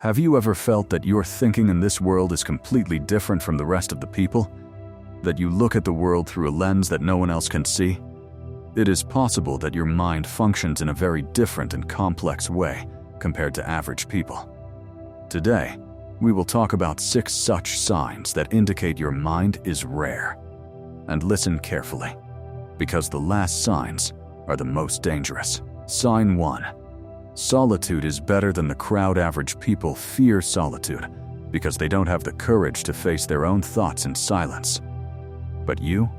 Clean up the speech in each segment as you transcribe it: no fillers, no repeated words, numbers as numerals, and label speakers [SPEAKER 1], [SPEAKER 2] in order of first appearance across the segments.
[SPEAKER 1] Have you ever felt that your thinking in this world is completely different from the rest of the people? That you look at the world through a lens that no one else can see? It is possible that your mind functions in a very different and complex way compared to average people. Today, we will talk about 6 such signs that indicate your mind is rare. And listen carefully, because the last signs are the most dangerous. Sign 1. Solitude is better than the crowd. Average people fear solitude because they don't have the courage to face their own thoughts in silence. But you?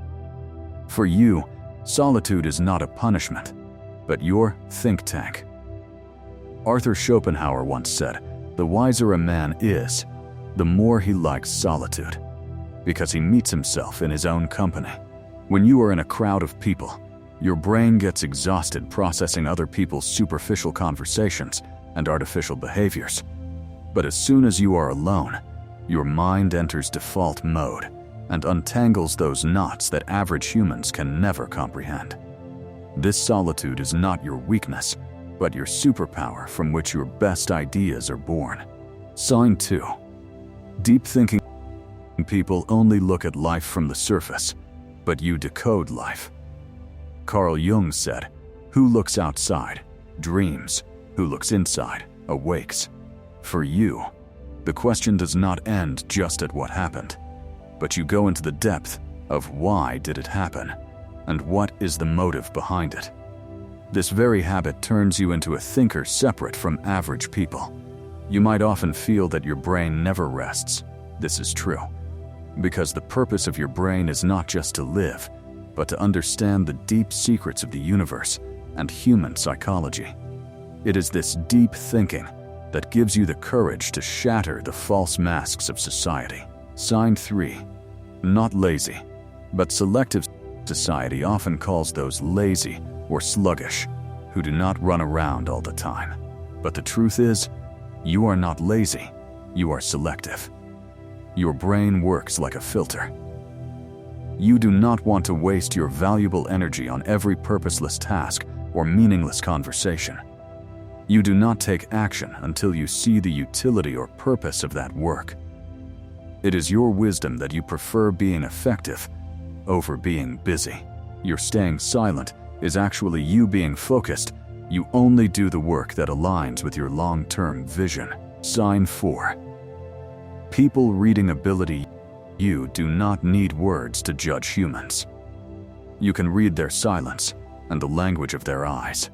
[SPEAKER 1] For you, solitude is not a punishment, but your think tank. Arthur Schopenhauer once said, "The wiser a man is, the more he likes solitude, because he meets himself in his own company." When you are in a crowd of people, your brain gets exhausted processing other people's superficial conversations and artificial behaviors. But as soon as you are alone, your mind enters default mode and untangles those knots that average humans can never comprehend. This solitude is not your weakness, but your superpower from which your best ideas are born. Sign 2. Deep thinking people only look at life from the surface, but you decode life. Carl Jung said, "Who looks outside, dreams. Who looks inside, awakes." For you, the question does not end just at what happened, but you go into the depth of why did it happen, and what is the motive behind it. This very habit turns you into a thinker separate from average people. You might often feel that your brain never rests. This is true, because the purpose of your brain is not just to live, but to understand the deep secrets of the universe and human psychology. It is this deep thinking that gives you the courage to shatter the false masks of society. Sign 3. Not lazy, but selective. Society often calls those lazy or sluggish, who do not run around all the time. But the truth is, you are not lazy, you are selective. Your brain works like a filter. You do not want to waste your valuable energy on every purposeless task or meaningless conversation. You do not take action until you see the utility or purpose of that work. It is your wisdom that you prefer being effective over being busy. Your staying silent is actually you being focused. You only do the work that aligns with your long-term vision. Sign 4. People reading ability. You do not need words to judge humans. You can read their silence and the language of their eyes.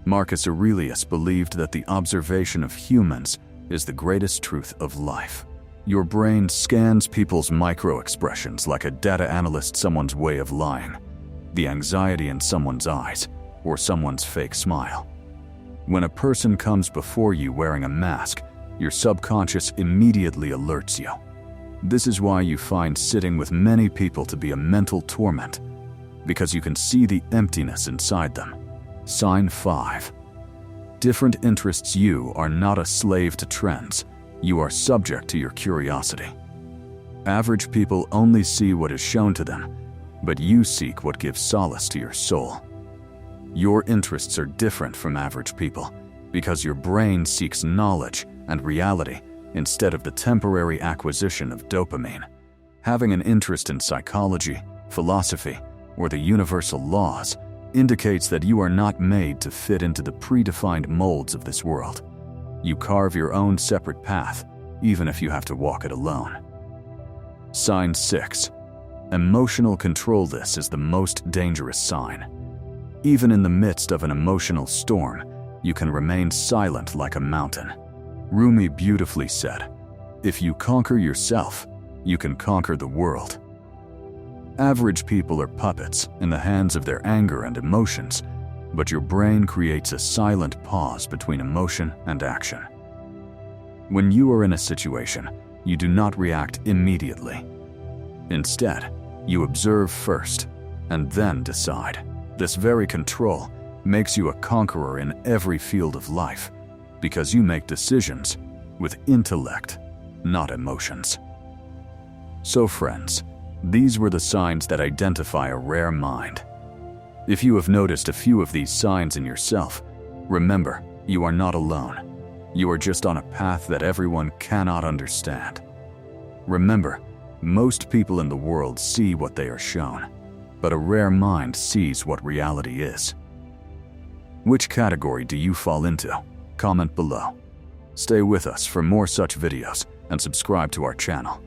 [SPEAKER 1] Marcus Aurelius believed that the observation of humans is the greatest truth of life. Your brain scans people's micro-expressions like a data analyst, someone's way of lying, the anxiety in someone's eyes, or someone's fake smile. When a person comes before you wearing a mask, your subconscious immediately alerts you. This is why you find sitting with many people to be a mental torment, because you can see the emptiness inside them. Sign 5. Different interests. You are not a slave to trends. You are subject to your curiosity. Average people only see what is shown to them, but you seek what gives solace to your soul. Your interests are different from average people because your brain seeks knowledge and reality instead of the temporary acquisition of dopamine. Having an interest in psychology, philosophy, or the universal laws indicates that you are not made to fit into the predefined molds of this world. You carve your own separate path, even if you have to walk it alone. Sign 6. Emotional control. This is the most dangerous sign. Even in the midst of an emotional storm, you can remain silent like a mountain. Rumi beautifully said, "If you conquer yourself, you can conquer the world." Average people are puppets in the hands of their anger and emotions, but your brain creates a silent pause between emotion and action. When you are in a situation, you do not react immediately. Instead, you observe first and then decide. This very control makes you a conqueror in every field of life, because you make decisions with intellect, not emotions. So friends, these were the signs that identify a rare mind. If you have noticed a few of these signs in yourself, remember, you are not alone. You are just on a path that everyone cannot understand. Remember, most people in the world see what they are shown, but a rare mind sees what reality is. Which category do you fall into? Comment below. Stay with us for more such videos and subscribe to our channel.